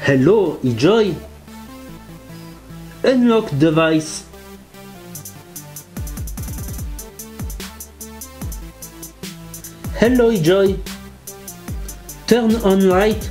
Hello, Enjoy. Unlock device. Hello, Enjoy. Turn on light.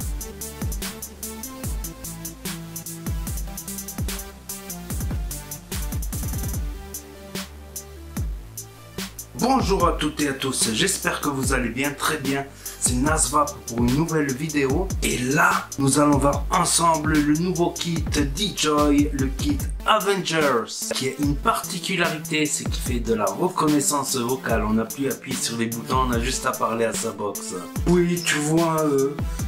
Bonjour à toutes et à tous, j'espère que vous allez bien, très bien. C'est Nasvap pour une nouvelle vidéo. Et là, nous allons voir ensemble le nouveau kit DJI, le kit Avengers, qui a une particularité, c'est qu'il fait de la reconnaissance vocale. On n'a plus à appuyer sur les boutons, on a juste à parler à sa box. Oui, tu vois,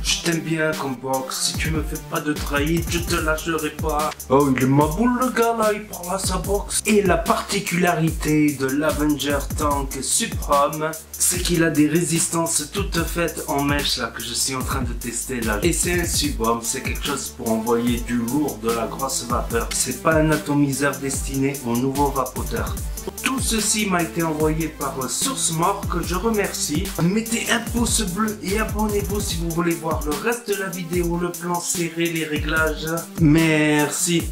je t'aime bien comme box. Si tu me fais pas de trahir, je te lâcherai pas. Oh, il est ma boule le gars là, il parle à sa box. Et la particularité de l'Avenger Tank Supreme, c'est qu'il a des résistances toutes faites en mèche là que je suis en train de tester là. Et c'est un subbomb, c'est quelque chose pour envoyer du lourd, de la grosse vapeur. C'est pas un atomiseur destiné aux nouveaux vapoteurs. Tout ceci m'a été envoyé par SourceMore que je remercie. Mettez un pouce bleu et abonnez-vous si vous voulez voir le reste de la vidéo, le plan serré, les réglages. Merci.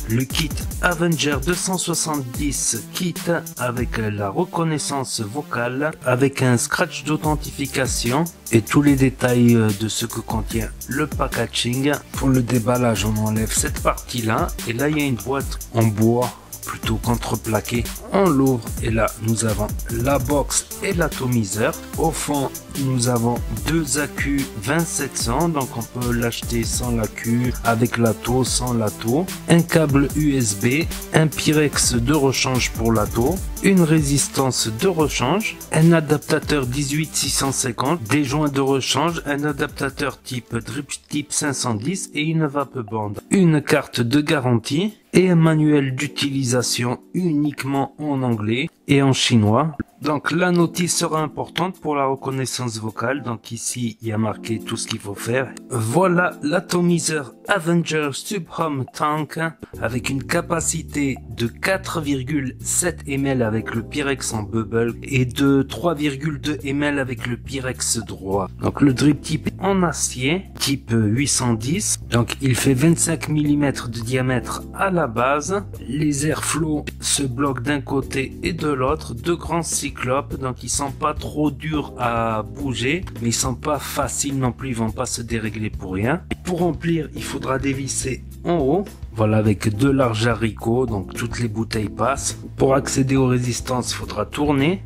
Le kit Avenger 270 kit avec la reconnaissance vocale, avec un scratch d'authentification et tous les détails de ce que contient le packaging. Pour le déballage, on enlève cette partie là et là il y a une boîte en bois plutôt contreplaqué. On l'ouvre et là nous avons la box et l'atomiseur. Au fond nous avons deux accus 2700, donc on peut l'acheter sans l'accu, avec l'atto, sans l'atto, un câble USB, un Pyrex de rechange pour l'atto, une résistance de rechange, un adaptateur 18650, des joints de rechange, un adaptateur type drip type 510 et une vape band, une carte de garantie et un manuel d'utilisation uniquement en anglais et en chinois. Donc la notice sera importante pour la reconnaissance vocale. Donc ici il y a marqué tout ce qu'il faut faire. Voilà l'atomiseur Avenger Supreme Tank avec une capacité de 4,7 ml avec le Pyrex en bubble et de 3,2 ml avec le Pyrex droit. Donc le drip type en acier type 810. Donc il fait 25 mm de diamètre à la base. Les airflows se bloquent d'un côté et de l'autre. Deux grands cyclopes, donc ils sont pas trop durs à bouger, mais ils sont pas faciles non plus, ils vont pas se dérégler pour rien. Pour remplir, il faudra dévisser en haut. Voilà, avec deux larges haricots, donc toutes les bouteilles passent. Pour accéder aux résistances, il faudra tourner.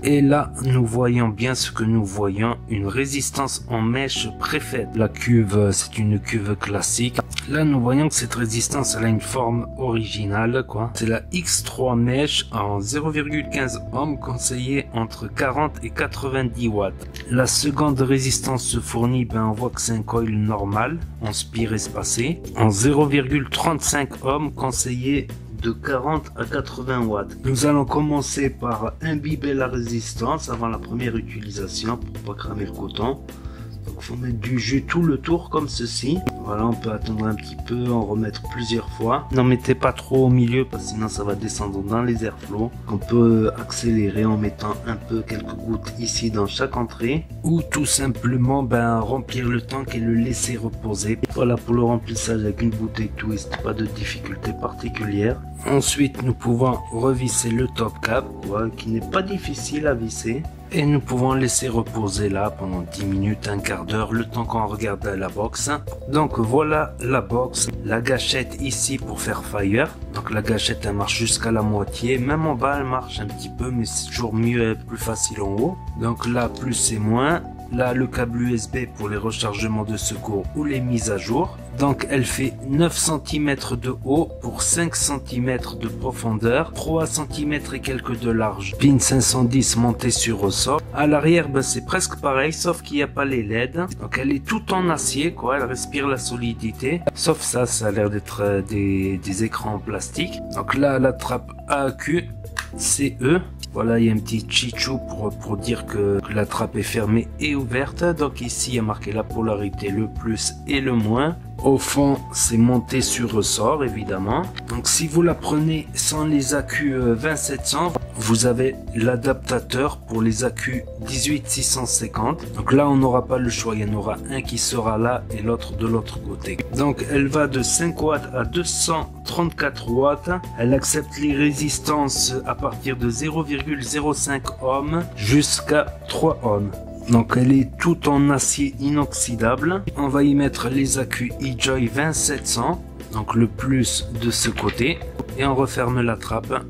Et là, nous voyons bien ce que nous voyons, une résistance en mèche préfaite. La cuve, c'est une cuve classique. Là, nous voyons que cette résistance, elle a une forme originale, quoi. C'est la X3 mèche en 0,15 ohms, conseillée entre 40 et 90 watts. La seconde résistance se fournit, on voit que c'est un coil normal, en spire espacé, en 0,35 ohms, conseillé de 40 à 80 watts. Nous allons commencer par imbiber la résistance avant la première utilisation pour pas cramer le coton. Donc il faut mettre du jus tout le tour comme ceci. Voilà, on peut attendre un petit peu, en remettre plusieurs fois. N'en mettez pas trop au milieu parce que sinon ça va descendre dans les airflows. On peut accélérer en mettant un peu, quelques gouttes ici dans chaque entrée. Ou tout simplement remplir le tank et le laisser reposer. Voilà pour le remplissage avec une bouteille twist, pas de difficulté particulière. Ensuite nous pouvons revisser le top cap, qui n'est pas difficile à visser. Et nous pouvons laisser reposer là pendant 10 minutes, un quart d'heure, le temps qu'on regarde la box. Donc voilà la box, la gâchette ici pour faire fire. Donc la gâchette elle marche jusqu'à la moitié, même en bas elle marche un petit peu, mais c'est toujours mieux et plus facile en haut. Donc là plus et moins. Là le câble USB pour les rechargements de secours ou les mises à jour. Donc elle fait 9 cm de haut pour 5 cm de profondeur, 3 cm et quelques de large. Pin 510 monté sur ressort. À l'arrière c'est presque pareil sauf qu'il n'y a pas les LED. Donc elle est toute en acier elle respire la solidité. Sauf ça a l'air d'être des écrans en plastique. Donc là la trappe AQ CE. Voilà, il y a un petit chichou pour dire que la trappe est fermée et ouverte. Donc ici, il y a marqué la polarité, le plus et le moins. Au fond, c'est monté sur ressort évidemment. Donc si vous la prenez sans les accus 20700, vous avez l'adaptateur pour les accus 18650. Donc là, on n'aura pas le choix. Il y en aura un qui sera là et l'autre de l'autre côté. Donc elle va de 5 watts à 234 watts. Elle accepte les résistances à partir de 0,05 ohms jusqu'à 3 ohms. Donc elle est toute en acier inoxydable. On va y mettre les accus eJoy 20700, donc le plus de ce côté, et on referme la trappe.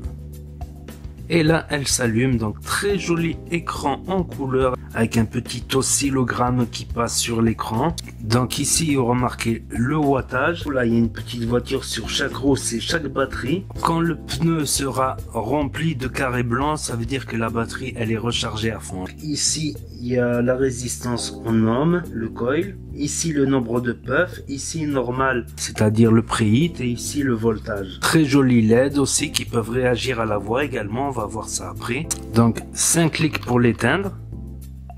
Et là elle s'allume, donc très joli écran en couleur avec un petit oscillogramme qui passe sur l'écran. Donc ici il y aura marqué le wattage. Là il y a une petite voiture sur chaque roue, c'est chaque batterie. Quand le pneu sera rempli de carrés blancs, ça veut dire que la batterie elle est rechargée à fond. Ici il y a la résistance en ohms, le coil. Ici le nombre de puffs, ici normal, c'est-à-dire le préhit, et ici le voltage. Très joli LED aussi qui peuvent réagir à la voix également, on va voir ça après. Donc 5 clics pour l'éteindre,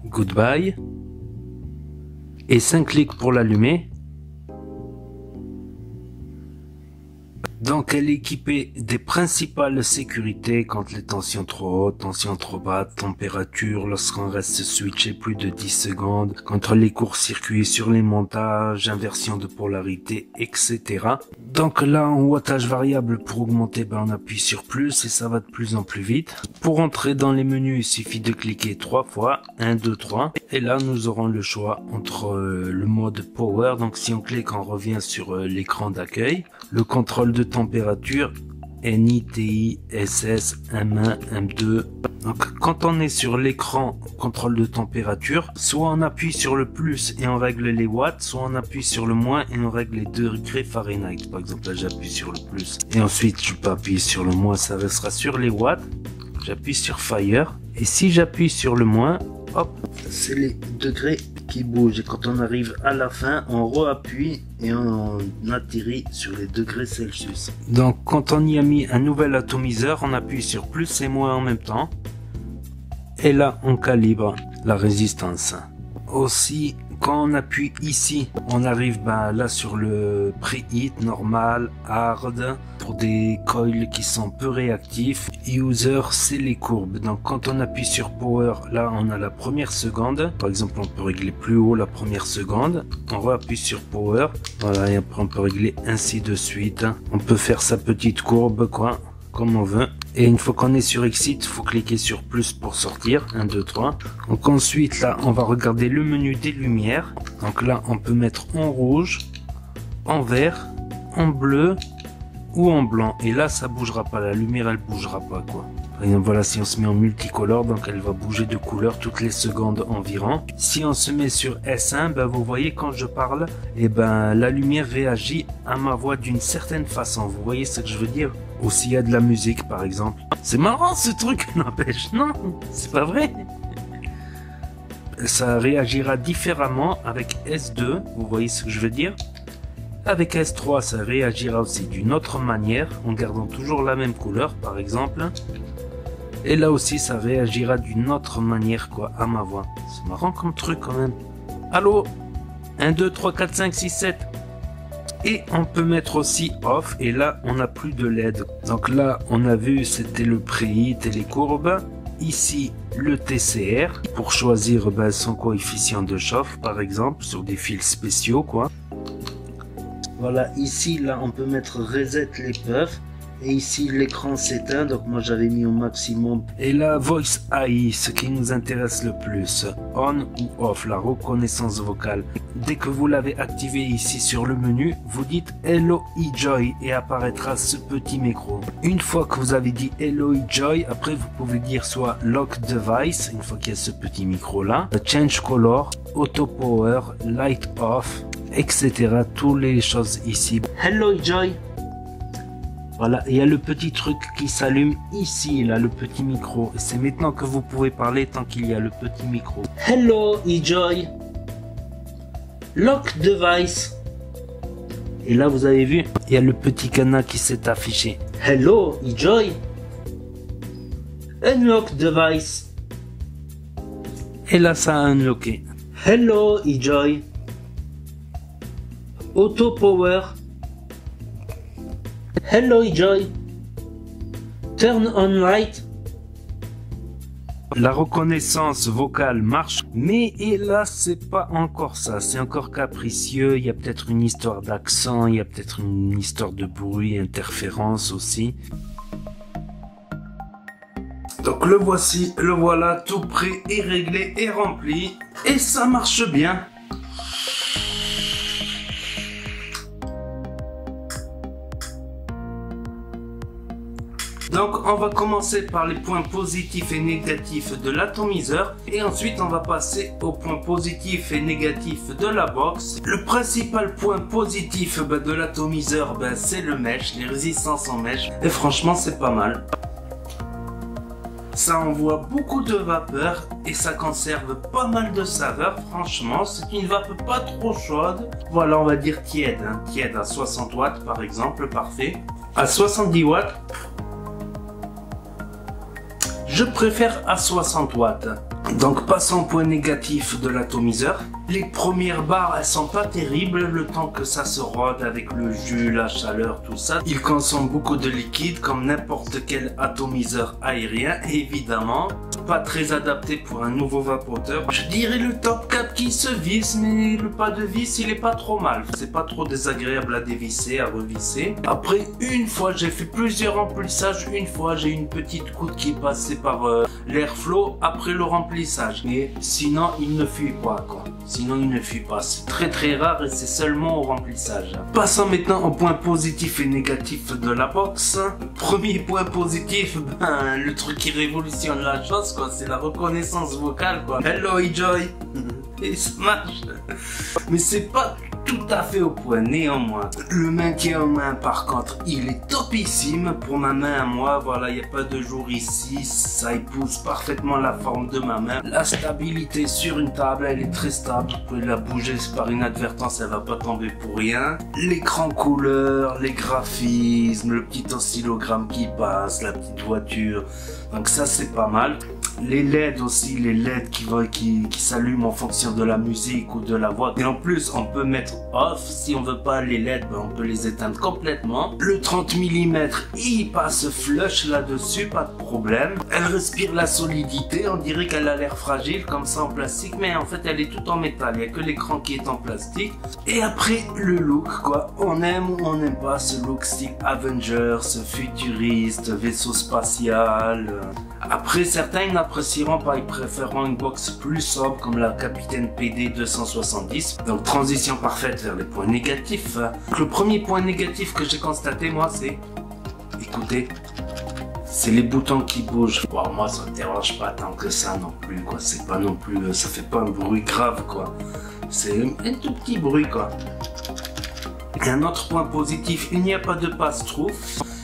goodbye, et 5 clics pour l'allumer. Donc elle est équipée des principales sécurités quand les tensions trop hautes, tensions trop basses, température, lorsqu'on reste switché plus de 10 secondes, contre les courts-circuits sur les montages, inversion de polarité, etc. Donc là en wattage variable, pour augmenter, on appuie sur plus et ça va de plus en plus vite. Pour entrer dans les menus, il suffit de cliquer 3 fois, 1, 2, 3. Et là nous aurons le choix entre le mode power, donc si on clique on revient sur l'écran d'accueil, le contrôle de température, NITI, SS, M1, M2. Donc quand on est sur l'écran contrôle de température, soit on appuie sur le plus et on règle les watts, soit on appuie sur le moins et on règle les degrés Fahrenheit. Par exemple là j'appuie sur le plus et ensuite je peux appuyer sur le moins, ça restera sur les watts. J'appuie sur Fire et si j'appuie sur le moins, hop, c'est les degrés qui bougent, et quand on arrive à la fin on re-appuie et on atterrit sur les degrés Celsius. Donc quand on y a mis un nouvel atomiseur, on appuie sur plus et moins en même temps et là on calibre la résistance. Aussi quand on appuie ici, on arrive là sur le preheat normal, hard, pour des coils qui sont peu réactifs. User, c'est les courbes. Donc quand on appuie sur power, là on a la première seconde. Par exemple, on peut régler plus haut la première seconde. On réappuie sur power. Voilà, et après on peut régler ainsi de suite. On peut faire sa petite courbe, quoi, comme on veut. Et une fois qu'on est sur Exit, il faut cliquer sur plus pour sortir. 1, 2, 3. Donc ensuite, là, on va regarder le menu des lumières. Donc là, on peut mettre en rouge, en vert, en bleu ou en blanc. Et là, ça bougera pas. La lumière, elle bougera pas, quoi. Par exemple, voilà, si on se met en multicolore, donc elle va bouger de couleur toutes les secondes environ. Si on se met sur S1, vous voyez quand je parle, la lumière réagit à ma voix d'une certaine façon. Vous voyez ce que je veux dire? Ou s'il y a de la musique par exemple. C'est marrant ce truc, n'empêche. Non, c'est pas vrai. Ça réagira différemment avec S2, vous voyez ce que je veux dire. Avec S3, ça réagira aussi d'une autre manière, en gardant toujours la même couleur par exemple. Et là aussi, ça réagira d'une autre manière, quoi, à ma voix. C'est marrant comme truc quand même. Allô? 1, 2, 3, 4, 5, 6, 7. Et on peut mettre aussi off, et là on n'a plus de LED. Donc là on a vu c'était le preheat et les courbes. Ici le TCR pour choisir son coefficient de chauffe par exemple sur des fils spéciaux, quoi. Voilà, ici là on peut mettre reset les puffs. Et ici l'écran s'éteint, donc moi j'avais mis au maximum. Et là Voice AI, ce qui nous intéresse le plus, on ou off, la reconnaissance vocale. Dès que vous l'avez activé ici sur le menu, vous dites Hello eJoy et apparaîtra ce petit micro. Une fois que vous avez dit Hello eJoy, après vous pouvez dire soit Lock Device, une fois qu'il y a ce petit micro là, Change Color, Auto Power, Light Off, etc. Toutes les choses ici. Hello eJoy. Voilà, il y a le petit truc qui s'allume ici, là, le petit micro. Et c'est maintenant que vous pouvez parler tant qu'il y a le petit micro. Hello, eJoy. Lock device. Et là, vous avez vu, il y a le petit canard qui s'est affiché. Hello, eJoy. Unlock device. Et là, ça a unlocké. Hello, eJoy. Auto Power. Hello Joy. Turn on light. La reconnaissance vocale marche, mais hélas c'est pas encore ça, c'est encore capricieux, il y a peut-être une histoire d'accent, il y a peut-être une histoire de bruit, interférence aussi. Donc le voici, le voilà, tout prêt et réglé et rempli, et ça marche bien. Donc on va commencer par les points positifs et négatifs de l'atomiseur et ensuite on va passer aux points positifs et négatifs de la box. Le principal point positif de l'atomiseur, c'est le mèche, les résistances en mèche, et franchement c'est pas mal. Ça envoie beaucoup de vapeur et ça conserve pas mal de saveur. Franchement, c'est une vapeur pas trop chaude. Voilà, on va dire tiède, tiède à 60 watts par exemple, parfait. À 70 watts, je préfère à 60 watts. Donc passons au point négatif de l'atomiseur. Les premières barres, elles sont pas terribles le temps que ça se rôde avec le jus, la chaleur, tout ça. Il consomme beaucoup de liquide comme n'importe quel atomiseur aérien, évidemment. Pas très adapté pour un nouveau vapoteur. Je dirais le top cap qui se visse, mais le pas de vis, il est pas trop mal. C'est pas trop désagréable à dévisser, à revisser. Après, une fois, j'ai fait plusieurs remplissages. Une fois, j'ai une petite goutte qui est passée par l'airflow après le remplissage. Mais sinon, il ne fuit pas, quoi. Sinon il ne fuit pas, c'est très rare et c'est seulement au remplissage. Passons maintenant aux points positifs et négatifs de la box. Premier point positif, le truc qui révolutionne la chose, quoi, c'est la reconnaissance vocale, quoi. Hello Joy. Et ça marche. Mais c'est pas tout à fait au point néanmoins. Le maintien en main par contre, il est topissime pour ma main à moi. Voilà, il n'y a pas de jour ici, ça épouse parfaitement la forme de ma main. La stabilité sur une table, elle est très stable. Vous pouvez la bouger par inadvertance, elle va pas tomber pour rien. L'écran couleur, les graphismes, le petit oscillogramme qui passe, la petite voiture. Donc ça c'est pas mal. Les LED aussi, les LED qui s'allument en fonction de la musique ou de la voix. Et en plus, on peut mettre off. Si on veut pas les LED, on peut les éteindre complètement. Le 30 mm, il passe flush là-dessus, pas de problème. Elle respire la solidité. On dirait qu'elle a l'air fragile comme ça en plastique, mais en fait, elle est toute en métal. Il n'y a que l'écran qui est en plastique. Et après, le look, quoi. On aime ou on n'aime pas ce look style Avengers, futuriste, vaisseau spatial. Après, certains n'apprécieront pas, ils préféreront une box plus sobre comme la Capitaine PD 270. Donc transition parfaite vers les points négatifs. Le premier point négatif que j'ai constaté moi c'est, écoutez, c'est les boutons qui bougent. Bon, moi ça me dérange pas tant que ça non plus, quoi. C'est pas non plus, ça fait pas un bruit grave, quoi. C'est un tout petit bruit, quoi. Et un autre point positif, il n'y a pas de passe-trou.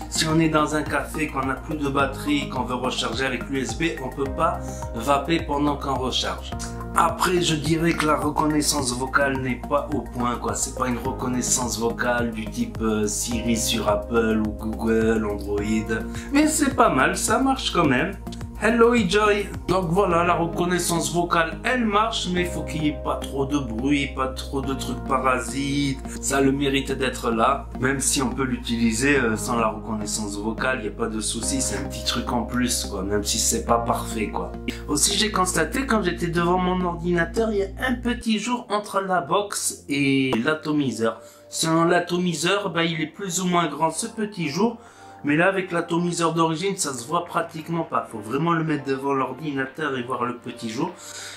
Si on est dans un café, qu'on n'a plus de batterie, qu'on veut recharger avec l'USB, on peut pas vaper pendant qu'on recharge. Après, je dirais que la reconnaissance vocale n'est pas au point, quoi. C'est pas une reconnaissance vocale du type Siri sur Apple ou Google, Android. Mais c'est pas mal, ça marche quand même. Hello Joy. Donc voilà, la reconnaissance vocale, elle marche, mais il faut qu'il n'y ait pas trop de bruit, pas trop de trucs parasites. Ça a le mérite d'être là. Même si on peut l'utiliser sans la reconnaissance vocale, il n'y a pas de souci, c'est un petit truc en plus, quoi. Même si c'est pas parfait, quoi. Aussi, j'ai constaté quand j'étais devant mon ordinateur, il y a un petit jour entre la box et l'atomiseur. Selon l'atomiseur, il est plus ou moins grand ce petit jour. Mais là, avec l'atomiseur d'origine, ça se voit pratiquement pas. Faut vraiment le mettre devant l'ordinateur et voir le petit jour.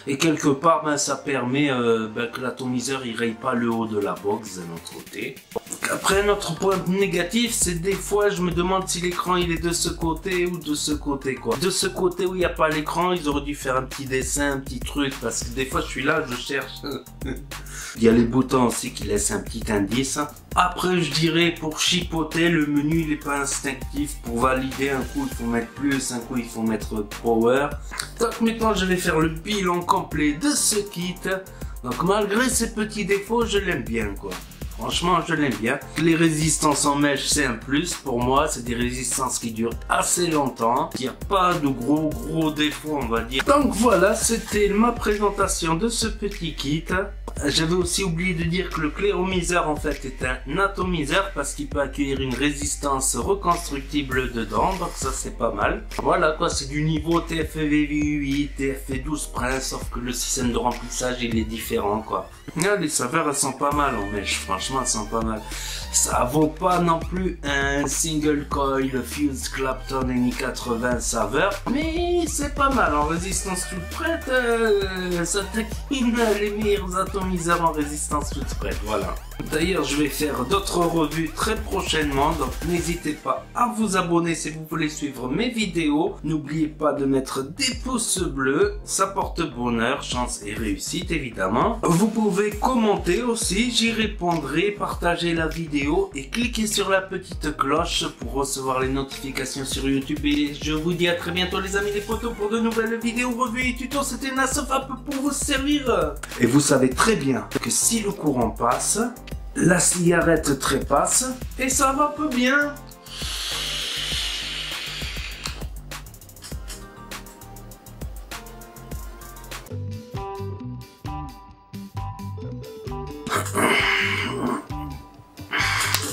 Et quelque part, ça permet que l'atomiseur, il raye pas le haut de la box d'un autre côté. Après, notre point négatif, c'est des fois, je me demande si l'écran, il est de ce côté ou de ce côté, quoi. De ce côté où il n'y a pas l'écran, ils auraient dû faire un petit dessin, un petit truc. Parce que des fois, je suis là, je cherche. Il y a les boutons aussi qui laissent un petit indice. Après, je dirais, pour chipoter, le menu, il n'est pas instinctif. Pour valider, un coup, il faut mettre plus, un coup, il faut mettre power. Donc maintenant, je vais faire le bilan complet de ce kit. Donc malgré ces petits défauts, je l'aime bien, quoi. Franchement, je l'aime bien. Les résistances en mèche, c'est un plus. Pour moi, c'est des résistances qui durent assez longtemps. Il n'y a pas de gros défauts, on va dire. Donc voilà, c'était ma présentation de ce petit kit. J'avais aussi oublié de dire que le cléromiseur en fait est un atomiseur parce qu'il peut accueillir une résistance reconstructible dedans, donc ça c'est pas mal. Voilà quoi, c'est du niveau TFV8, TFV12 Prince, sauf que le système de remplissage il est différent quoi. Là, les saveurs elles sont pas mal en mèche, franchement elles sont pas mal. Ça vaut pas non plus un single coil Fuse Clapton NI80 saveur, mais c'est pas mal en résistance toute prête, ça taquine les meilleurs atomiseurs en résistance toute prête, voilà. D'ailleurs, je vais faire d'autres revues très prochainement, donc n'hésitez pas à vous abonner si vous voulez suivre mes vidéos. N'oubliez pas de mettre des pouces bleus, ça porte bonheur, chance et réussite évidemment. Vous pouvez commenter aussi, j'y répondrai, partager la vidéo et cliquez sur la petite cloche pour recevoir les notifications sur YouTube. Et je vous dis à très bientôt les amis les potos pour de nouvelles vidéos, revues et tutos. C'était Nasofap pour vous servir. Et vous savez très bien que si le courant passe, la cigarette trépasse et ça va peu bien.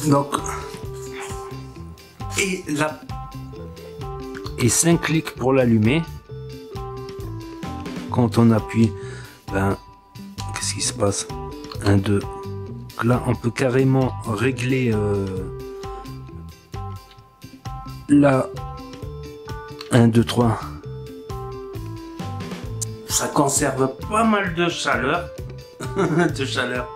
Donc, et 5 clics pour l'allumer. Quand on appuie, ben, qu'est-ce qui se passe? 1, 2. Là, on peut carrément régler là 1, 2, 3. Ça conserve pas mal de chaleur. De chaleur.